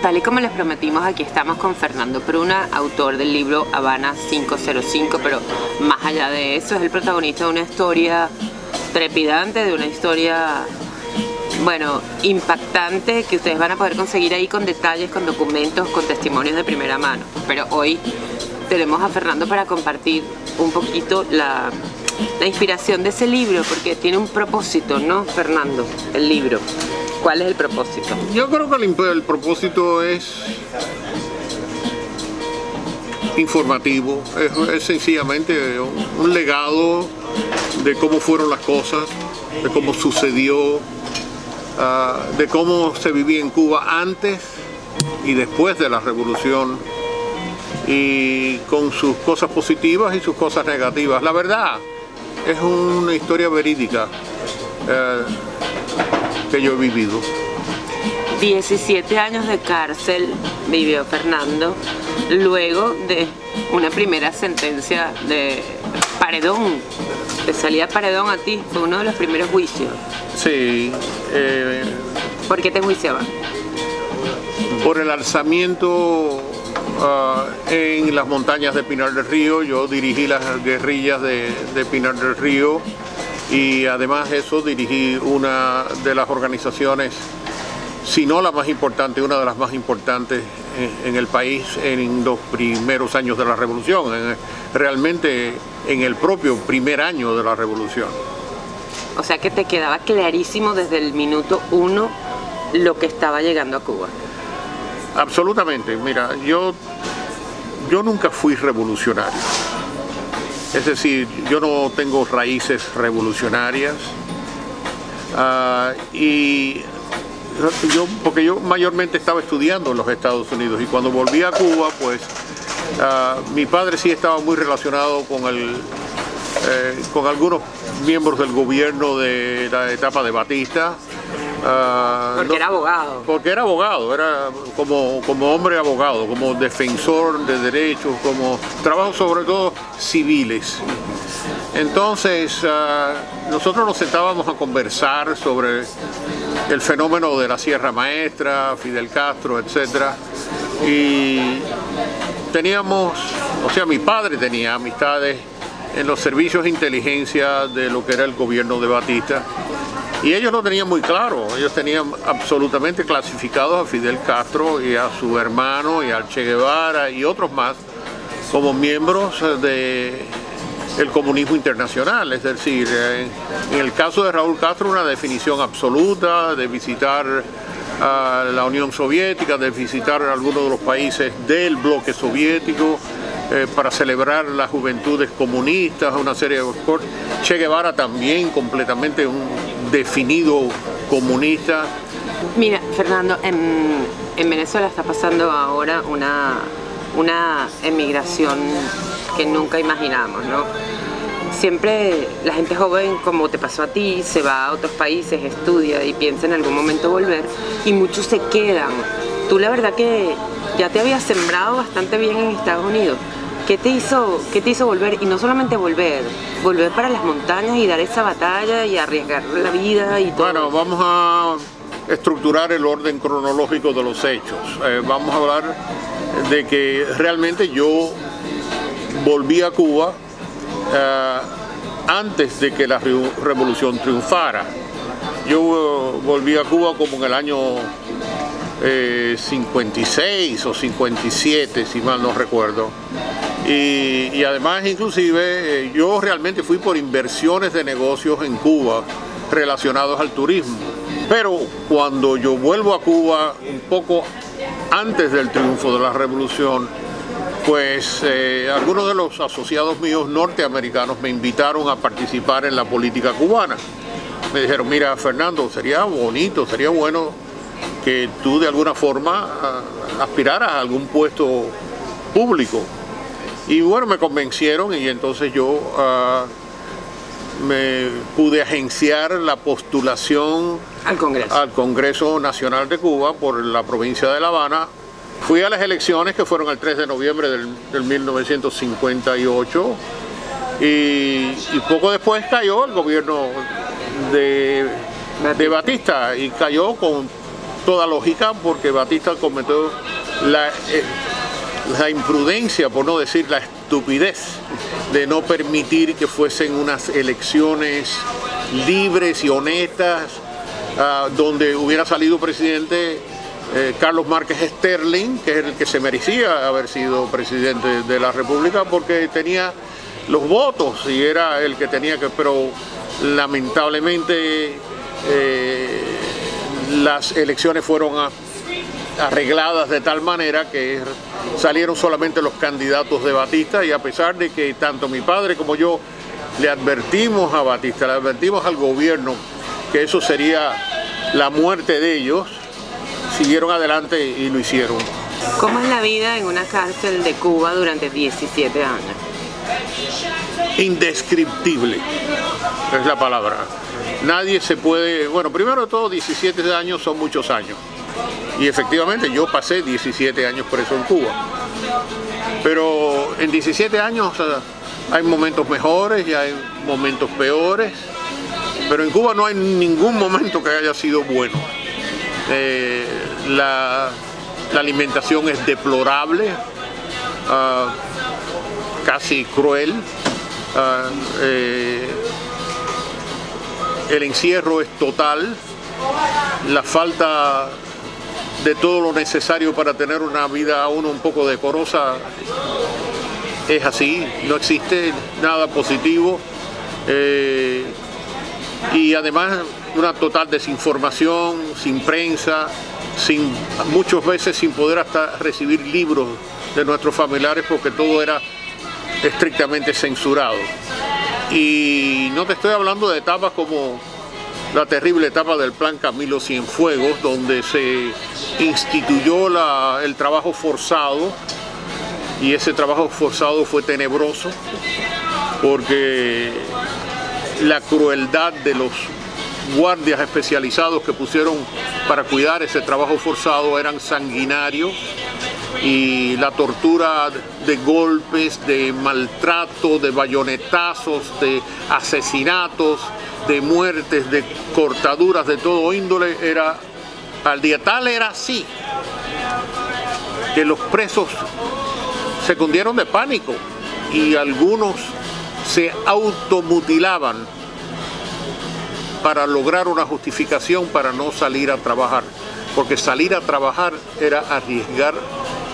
Tal y como les prometimos, aquí estamos con Fernando Pruna, autor del libro Habana 505, pero más allá de eso es el protagonista de una historia trepidante, de una historia, bueno, impactante, que ustedes van a poder conseguir ahí con detalles, con documentos, con testimonios de primera mano. Pero hoy tenemos a Fernando para compartir un poquito la inspiración de ese libro, porque tiene un propósito, ¿no, Fernando? El libro. ¿Cuál es el propósito? Yo creo que el propósito es informativo, es sencillamente un legado de cómo fueron las cosas, de cómo sucedió, de cómo se vivía en Cuba antes y después de la revolución, y con sus cosas positivas y sus cosas negativas. La verdad, es una historia verídica que yo he vivido. 17 años de cárcel vivió Fernando, luego de una primera sentencia de paredón, de salida paredón a ti. Fue uno de los primeros juicios. Sí. ¿Por qué te enjuiciaban? Por el alzamiento en las montañas de Pinar del Río. Yo dirigí las guerrillas de Pinar del Río, y además de eso dirigí una de las organizaciones, si no la más importante, una de las más importantes en el país en los primeros años de la revolución, realmente en el propio primer año de la revolución. O sea que te quedaba clarísimo desde el minuto uno lo que estaba llegando a Cuba. Absolutamente. Mira, yo nunca fui revolucionario. Es decir, yo no tengo raíces revolucionarias, porque yo mayormente estaba estudiando en los Estados Unidos, y cuando volví a Cuba, pues mi padre sí estaba muy relacionado con algunos miembros del gobierno de la etapa de Batista. Porque era abogado. Porque era abogado, era como hombre abogado, como defensor de derechos, como trabajos sobre todo civiles. Entonces nosotros nos sentábamos a conversar sobre el fenómeno de la Sierra Maestra, Fidel Castro, etc. Y mi padre tenía amistades en los servicios de inteligencia de lo que era el gobierno de Batista. Y ellos lo tenían muy claro, ellos tenían absolutamente clasificados a Fidel Castro y a su hermano y al Che Guevara y otros más como miembros del comunismo internacional. Es decir, en el caso de Raúl Castro, una definición absoluta de visitar a la Unión Soviética, de visitar algunos de los países del bloque soviético, para celebrar las juventudes comunistas, una serie de cosas. Che Guevara también completamente un definido comunista. Mira, Fernando, en Venezuela está pasando ahora una emigración que nunca imaginamos, ¿no? Siempre la gente joven, como te pasó a ti, se va a otros países, estudia y piensa en algún momento volver, y muchos se quedan. Tú la verdad que ya te habías sembrado bastante bien en Estados Unidos. ¿Qué te hizo volver? Y no solamente volver para las montañas y dar esa batalla y arriesgar la vida y todo. Bueno, vamos a estructurar el orden cronológico de los hechos. Vamos a hablar de que realmente yo volví a Cuba antes de que la revolución triunfara. Yo volví a Cuba como en el año 56 o 57, si mal no recuerdo. Y además, inclusive, yo realmente fui por inversiones de negocios en Cuba relacionados al turismo. Pero cuando yo vuelvo a Cuba, un poco antes del triunfo de la revolución, pues algunos de los asociados míos norteamericanos me invitaron a participar en la política cubana. Me dijeron, mira, Fernando, sería bonito, sería bueno que tú de alguna forma aspiraras a algún puesto público. Y bueno, me convencieron, y entonces yo me pude agenciar la postulación al Congreso Nacional de Cuba por la provincia de La Habana. Fui a las elecciones, que fueron el 3 de noviembre del 1958, y poco después cayó el gobierno de Batista, y cayó con toda lógica, porque Batista cometió la imprudencia, por no decir la estupidez, de no permitir que fuesen unas elecciones libres y honestas, donde hubiera salido presidente Carlos Márquez Sterling, que es el que se merecía haber sido presidente de la República, porque tenía los votos y era el que tenía que, pero lamentablemente las elecciones fueron arregladas de tal manera que salieron solamente los candidatos de Batista, y a pesar de que tanto mi padre como yo le advertimos a Batista, le advertimos al gobierno que eso sería la muerte de ellos, siguieron adelante y lo hicieron. ¿Cómo es la vida en una cárcel de Cuba durante 17 años? Indescriptible, es la palabra. Nadie se puede, bueno, primero de todo 17 años son muchos años. Y efectivamente yo pasé 17 años preso en Cuba. Pero en 17 años hay momentos mejores y hay momentos peores. Pero en Cuba no hay ningún momento que haya sido bueno. La alimentación es deplorable, casi cruel. El encierro es total. La falta de todo lo necesario para tener una vida uno un poco decorosa es así, no existe nada positivo, y además una total desinformación, sin prensa, muchas veces sin poder hasta recibir libros de nuestros familiares porque todo era estrictamente censurado. Y no te estoy hablando de etapas como la terrible etapa del Plan Camilo Cienfuegos, donde se instituyó el trabajo forzado, y ese trabajo forzado fue tenebroso porque la crueldad de los guardias especializados que pusieron para cuidar ese trabajo forzado eran sanguinarios, y la tortura de golpes, de maltrato, de bayonetazos, de asesinatos, de muertes, de cortaduras de todo índole era al día. Tal era así que los presos se cundieron de pánico y algunos se automutilaban para lograr una justificación para no salir a trabajar, porque salir a trabajar era arriesgar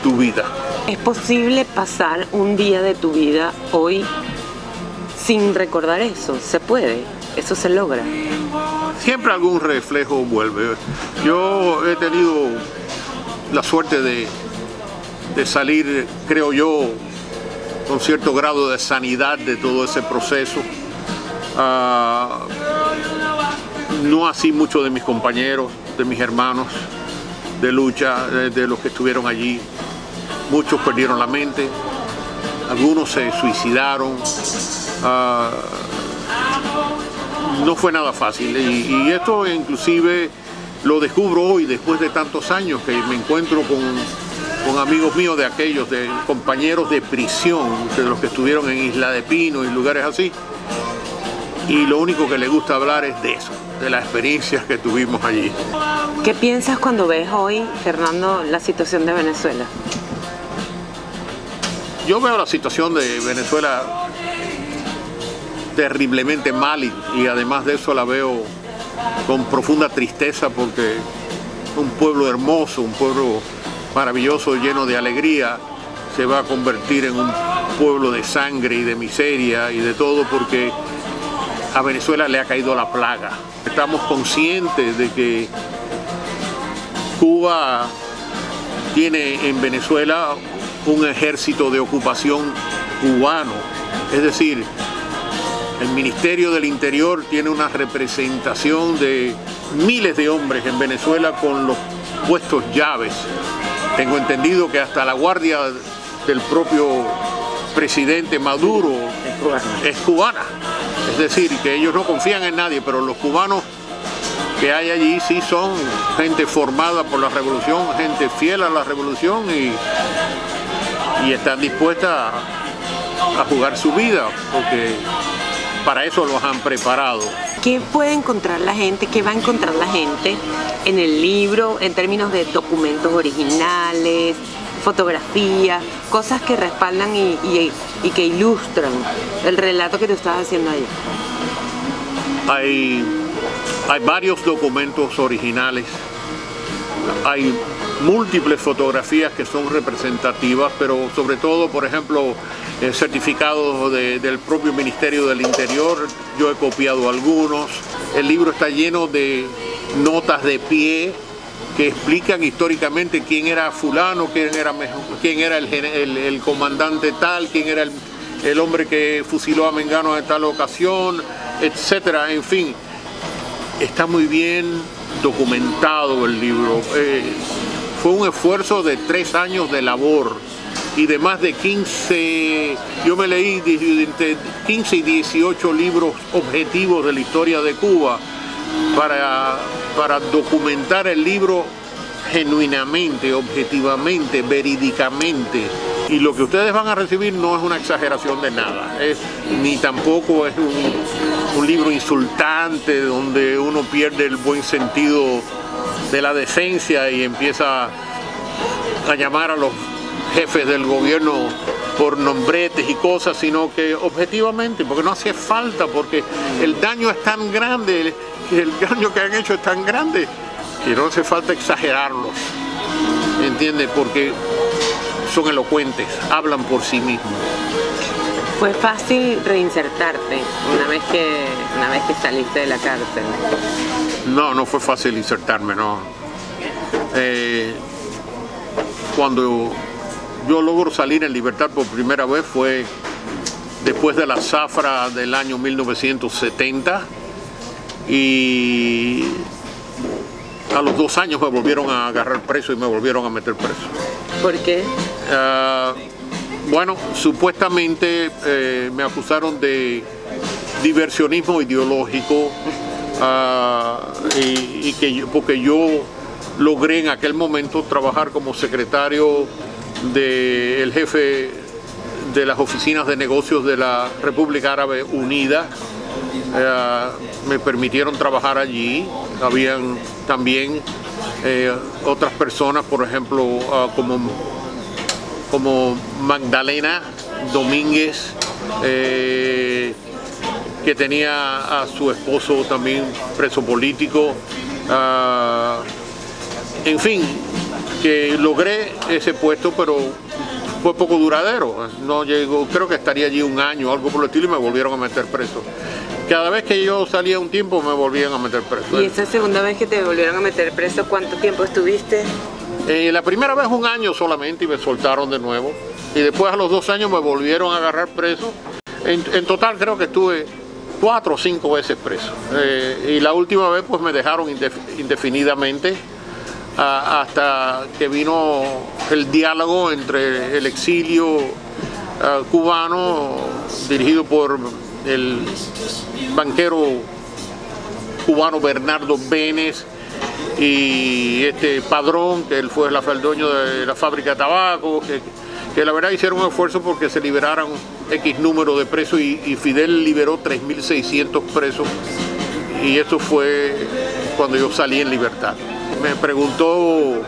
tu vida. ¿Es posible pasar un día de tu vida hoy sin recordar eso? ¿Se puede? ¿Eso se logra? Siempre algún reflejo vuelve. Yo he tenido la suerte de salir, creo yo, con cierto grado de sanidad de todo ese proceso. No así muchos de mis compañeros, de mis hermanos de lucha, de los que estuvieron allí. Muchos perdieron la mente, algunos se suicidaron. No fue nada fácil, y esto inclusive lo descubro hoy después de tantos años que me encuentro con amigos míos de aquellos, de compañeros de prisión, de los que estuvieron en Isla de Pino y lugares así, y lo único que les gusta hablar es de eso, de las experiencias que tuvimos allí. ¿Qué piensas cuando ves hoy, Fernando, la situación de Venezuela? Yo veo la situación de Venezuela terriblemente mal, y además de eso la veo con profunda tristeza, porque un pueblo hermoso, un pueblo maravilloso, lleno de alegría, se va a convertir en un pueblo de sangre y de miseria y de todo, porque a Venezuela le ha caído la plaga. Estamos conscientes de que Cuba tiene en Venezuela un ejército de ocupación cubano, es decir, el Ministerio del Interior tiene una representación de miles de hombres en Venezuela con los puestos llaves. Tengo entendido que hasta la guardia del propio presidente Maduro es cubana. Es decir, que ellos no confían en nadie, pero los cubanos que hay allí sí son gente formada por la revolución, gente fiel a la revolución, y están dispuestas a jugar su vida, porque para eso los han preparado. ¿Qué puede encontrar la gente? ¿Qué va a encontrar la gente en el libro en términos de documentos originales, fotografías, cosas que respaldan y que ilustran el relato que tú estás haciendo ahí? Hay varios documentos originales, hay múltiples fotografías que son representativas, pero sobre todo, por ejemplo, certificados del propio Ministerio del Interior. Yo he copiado algunos. El libro está lleno de notas de pie que explican históricamente quién era fulano, quién era el comandante tal, quién era el hombre que fusiló a Mengano en tal ocasión, etcétera. En fin, está muy bien documentado el libro. Fue un esfuerzo de 3 años de labor y de más de 15, yo me leí entre 15 y 18 libros objetivos de la historia de Cuba para documentar el libro genuinamente, objetivamente, verídicamente. Y lo que ustedes van a recibir no es una exageración de nada, ni tampoco es un libro insultante donde uno pierde el buen sentido de la decencia y empieza a llamar a los jefes del gobierno por nombretes y cosas, sino que objetivamente, porque no hace falta, porque el daño es tan grande, el daño que han hecho es tan grande, que no hace falta exagerarlos, ¿entiendes? Porque son elocuentes, hablan por sí mismos. ¿Fue fácil reinsertarte una vez que saliste de la cárcel? No, no fue fácil insertarme, no. Cuando yo logro salir en libertad por primera vez fue después de la zafra del año 1970 y a los 2 años me volvieron a agarrar preso y me volvieron a meter preso. ¿Por qué? Bueno, supuestamente me acusaron de diversionismo ideológico porque yo logré en aquel momento trabajar como secretario del jefe de las oficinas de negocios de la República Árabe Unida. Me permitieron trabajar allí. Habían también otras personas, por ejemplo, como Magdalena Domínguez, que tenía a su esposo también preso político. En fin, que logré ese puesto, pero fue poco duradero. No llegó, creo que estaría allí 1 año, algo por el estilo, y me volvieron a meter preso. Cada vez que yo salía un tiempo me volvían a meter preso. ¿Y esa segunda vez que te volvieron a meter preso, cuánto tiempo estuviste? La primera vez 1 año solamente y me soltaron de nuevo. Y después a los 2 años me volvieron a agarrar preso. En total creo que estuve 4 o 5 veces preso. Y la última vez pues me dejaron indefinidamente hasta que vino el diálogo entre el exilio cubano dirigido por el banquero cubano Bernardo Benes y este Padrón, que él fue el dueño de la fábrica de tabaco, que la verdad hicieron un esfuerzo porque se liberaran X número de presos y Fidel liberó 3.600 presos y eso fue cuando yo salí en libertad. Me preguntó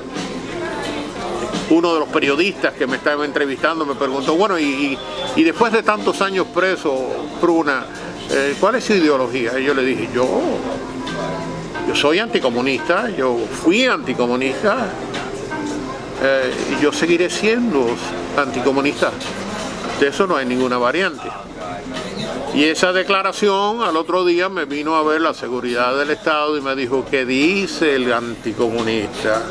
uno de los periodistas que me estaba entrevistando, me preguntó, bueno, y después de tantos años preso, Pruna, ¿cuál es su ideología? Y yo le dije, yo soy anticomunista, yo fui anticomunista y yo seguiré siendo anticomunista. De eso no hay ninguna variante. Y esa declaración al otro día me vino a ver la seguridad del Estado y me dijo, ¿qué dice el anticomunista?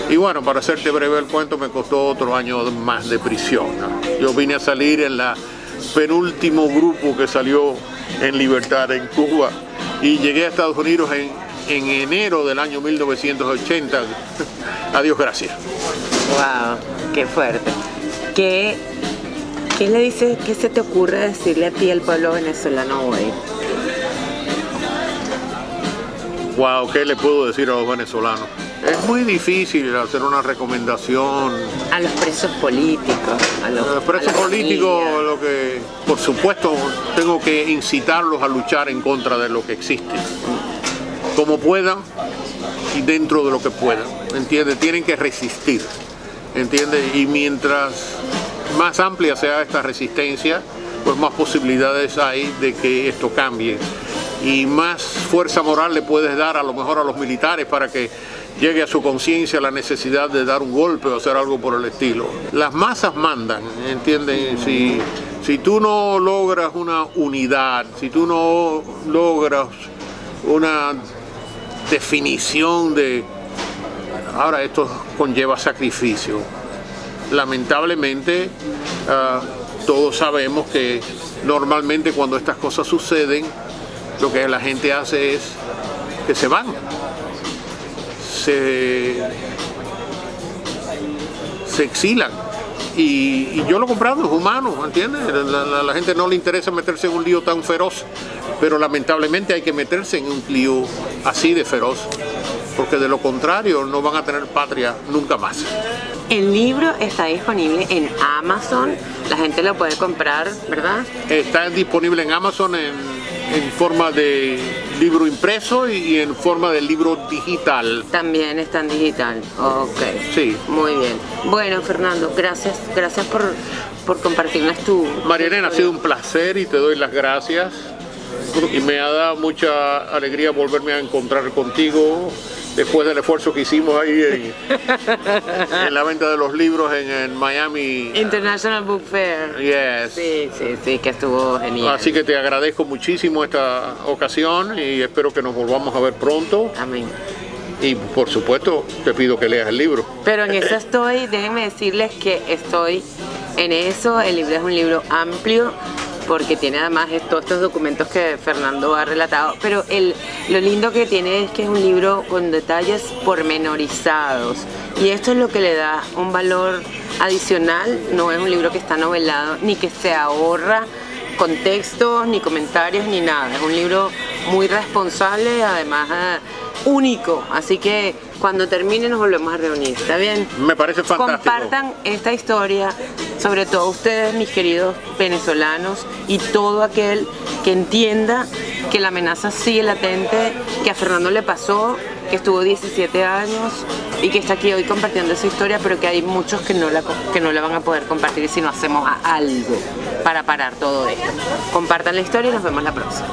Y bueno, para hacerte breve el cuento, me costó otro año más de prisión, ¿no? Yo vine a salir en la penúltimo grupo que salió en libertad en Cuba y llegué a Estados Unidos en enero del año 1980. Adiós, gracias. Wow, qué fuerte. ¿Qué le dices, qué se te ocurre decirle a ti al pueblo venezolano hoy? Wow, ¿qué le puedo decir a los venezolanos? Es muy difícil hacer una recomendación. A los presos políticos. A los presos políticos, lo que, por supuesto, tengo que incitarlos a luchar en contra de lo que existe. Como puedan, y dentro de lo que puedan, ¿entiendes? Tienen que resistir, ¿entiendes? Y mientras más amplia sea esta resistencia, pues más posibilidades hay de que esto cambie. Y más fuerza moral le puedes dar a lo mejor a los militares para que llegue a su conciencia la necesidad de dar un golpe o hacer algo por el estilo. Las masas mandan, ¿entienden? Si tú no logras una unidad, si tú no logras una definición de... Ahora esto conlleva sacrificio. Lamentablemente, todos sabemos que normalmente cuando estas cosas suceden, lo que la gente hace es que se van. Se exilan. Y yo lo comprendo, es humano, ¿entiendes? La gente no le interesa meterse en un lío tan feroz, pero lamentablemente hay que meterse en un lío así de feroz, porque de lo contrario no van a tener patria nunca más. El libro está disponible en Amazon, la gente lo puede comprar, ¿verdad? Está disponible en Amazon en forma de libro impreso y en forma de libro digital. También está en digital, ok. Sí. Muy bien. Bueno, Fernando, gracias por compartirnos tu... María Elena, ha sido un placer y te doy las gracias. Y me ha dado mucha alegría volverme a encontrar contigo después del esfuerzo que hicimos ahí en la venta de los libros en Miami International Book Fair. Yes. Sí, que estuvo genial. Así que te agradezco muchísimo esta ocasión y espero que nos volvamos a ver pronto. Amén. Y por supuesto te pido que leas el libro. Pero en eso estoy, déjenme decirles que estoy en eso. El libro es un libro amplio, porque tiene además todos estos documentos que Fernando ha relatado, pero lo lindo que tiene es que es un libro con detalles pormenorizados, y esto es lo que le da un valor adicional. No es un libro que está novelado, ni que se ahorra contextos, ni comentarios, ni nada. Es un libro muy responsable, además único, así que cuando termine nos volvemos a reunir, ¿está bien? Me parece fantástico. Compartan esta historia, sobre todo ustedes, mis queridos venezolanos, y todo aquel que entienda que la amenaza sigue latente, que a Fernando le pasó, que estuvo 17 años y que está aquí hoy compartiendo esa historia, pero que hay muchos que no la van a poder compartir si no hacemos algo para parar todo esto. Compartan la historia y nos vemos la próxima.